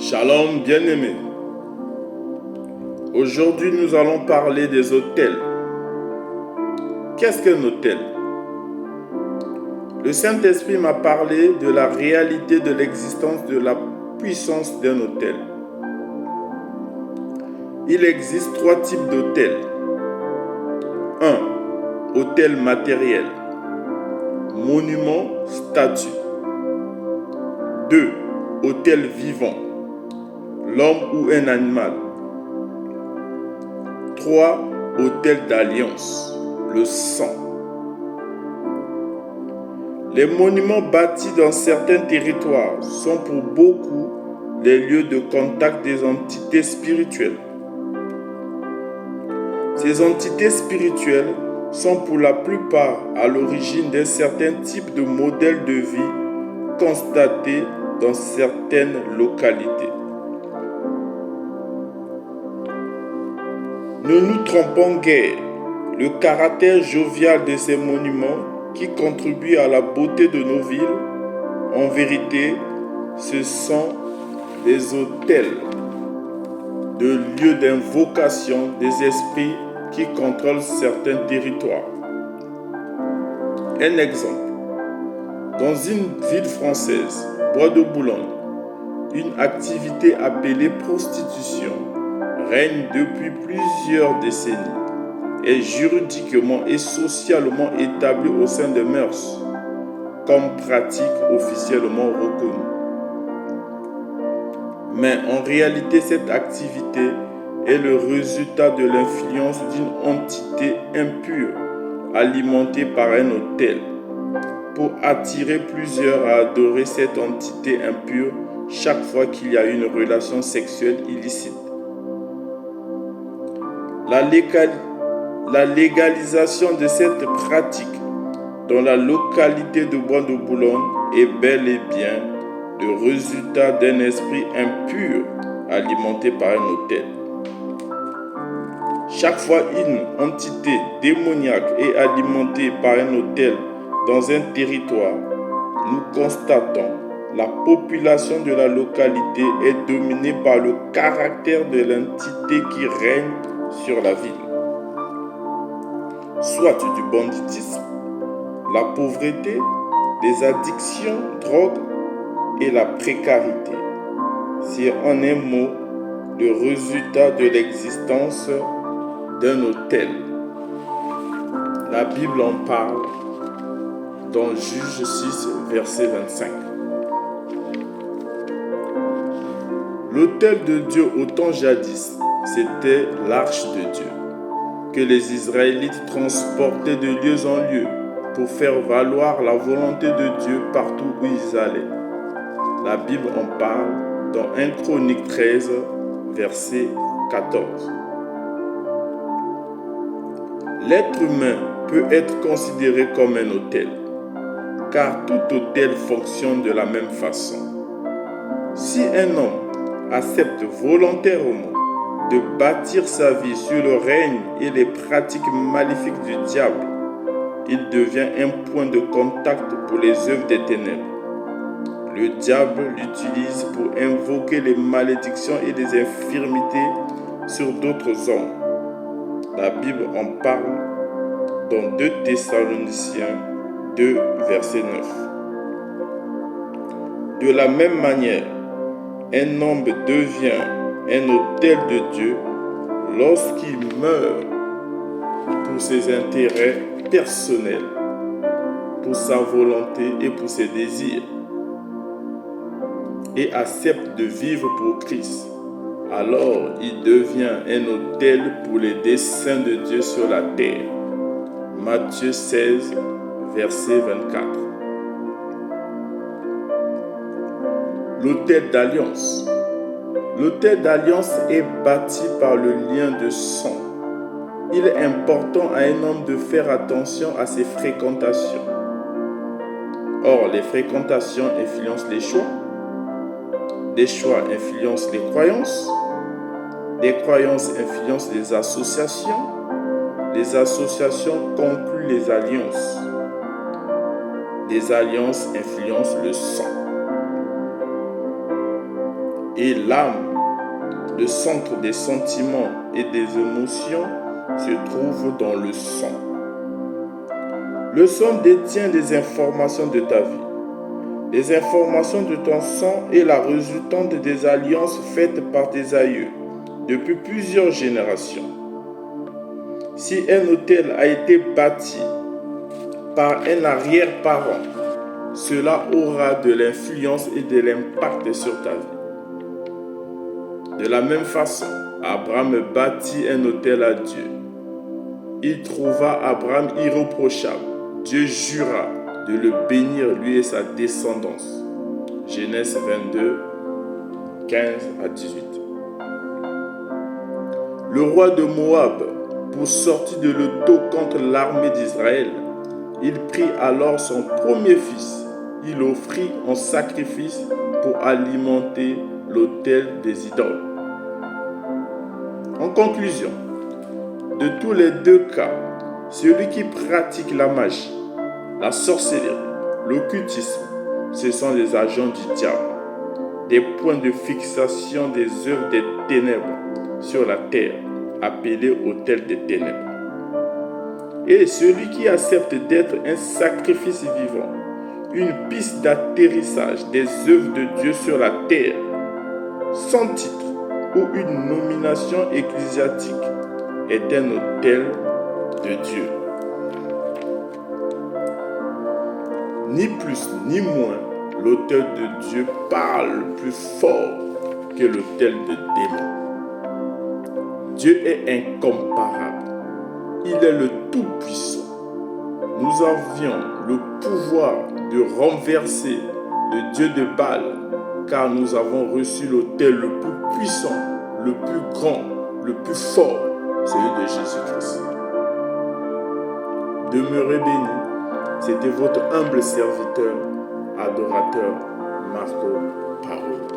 Shalom bien-aimés. Aujourd'hui, nous allons parler des autels. Qu'est-ce qu'un autel? Le Saint-Esprit m'a parlé de la réalité de l'existence de la puissance d'un autel. Il existe 3 types d'autels. 1. Autel matériel. Monument, statue. 2. Autel vivant. L'homme ou un animal. 3. Autel d'alliance. Le sang. Les monuments bâtis dans certains territoires sont pour beaucoup les lieux de contact des entités spirituelles. Ces entités spirituelles sont pour la plupart à l'origine d'un certain type de modèle de vie constaté dans certaines localités. Ne nous trompons guère, le caractère jovial de ces monuments qui contribuent à la beauté de nos villes, en vérité, ce sont des autels, de lieux d'invocation des esprits qui contrôlent certains territoires. Un exemple, dans une ville française, Bois de Boulogne, une activité appelée prostitution règne depuis plusieurs décennies, est juridiquement et socialement établie au sein des mœurs, comme pratique officiellement reconnue. Mais en réalité, cette activité est le résultat de l'influence d'une entité impure alimentée par un autel pour attirer plusieurs à adorer cette entité impure chaque fois qu'il y a une relation sexuelle illicite. La légalisation de cette pratique dans la localité de Bois de Boulogne est bel et bien le résultat d'un esprit impur alimenté par un autel. Chaque fois une entité démoniaque est alimentée par un autel dans un territoire, nous constatons la population de la localité est dominée par le caractère de l'entité qui règne sur la ville. Soit du banditisme, la pauvreté, les addictions, drogues et la précarité. C'est en un mot le résultat de l'existence d'un autel. La Bible en parle dans Juge 6, verset 25. L'autel de Dieu au temps jadis, c'était l'arche de Dieu, que les Israélites transportaient de lieu en lieu pour faire valoir la volonté de Dieu partout où ils allaient. La Bible en parle dans 1 Chronique 13, verset 14. L'être humain peut être considéré comme un autel, car tout autel fonctionne de la même façon. Si un homme accepte volontairement de bâtir sa vie sur le règne et les pratiques maléfiques du diable, il devient un point de contact pour les œuvres des ténèbres. Le diable l'utilise pour invoquer les malédictions et les infirmités sur d'autres hommes. La Bible en parle dans 2 Thessaloniciens 2, verset 9. De la même manière, un homme devient un autel de Dieu lorsqu'il meurt pour ses intérêts personnels, pour sa volonté et pour ses désirs, et accepte de vivre pour Christ. Alors il devient un autel pour les desseins de Dieu sur la terre. Matthieu 16, verset 24. L'autel d'alliance. L'autel d'alliance est bâti par le lien de sang. Il est important à un homme de faire attention à ses fréquentations. Or, les fréquentations influencent les choix. Les choix influencent les croyances. Les croyances influencent les associations. Les associations concluent les alliances. Les alliances influencent le sang. Et l'âme, le centre des sentiments et des émotions, se trouve dans le sang. Le sang détient les informations de ta vie. Les informations de ton sang est la résultante des alliances faites par tes aïeux depuis plusieurs générations. Si un autel a été bâti par un arrière-parent, cela aura de l'influence et de l'impact sur ta vie. De la même façon, Abraham bâtit un autel à Dieu. Il trouva Abraham irréprochable. Dieu jura de le bénir, lui et sa descendance. Genèse 22, 15 à 18. Le roi de Moab, pour sortir de l'étau contre l'armée d'Israël, il prit alors son premier fils. Il l'offrit en sacrifice pour alimenter l'autel des idoles. En conclusion, de tous les deux cas, celui qui pratique la magie, la sorcellerie, l'occultisme, ce sont les agents du diable, des points de fixation des œuvres des ténèbres sur la terre, appelés autel des ténèbres. Et celui qui accepte d'être un sacrifice vivant, une piste d'atterrissage des œuvres de Dieu sur la terre, sans titre ou une nomination ecclésiastique, est un autel de Dieu. Ni plus ni moins, l'autel de Dieu parle plus fort que l'autel de démons. Dieu est incomparable. Il est le Tout-Puissant. Nous avions le pouvoir de renverser le Dieu de Baal, car nous avons reçu l'autel le plus puissant, le plus grand, le plus fort, celui de Jésus-Christ. Demeurez bénis. C'était votre humble serviteur, adorateur, Marco Parole.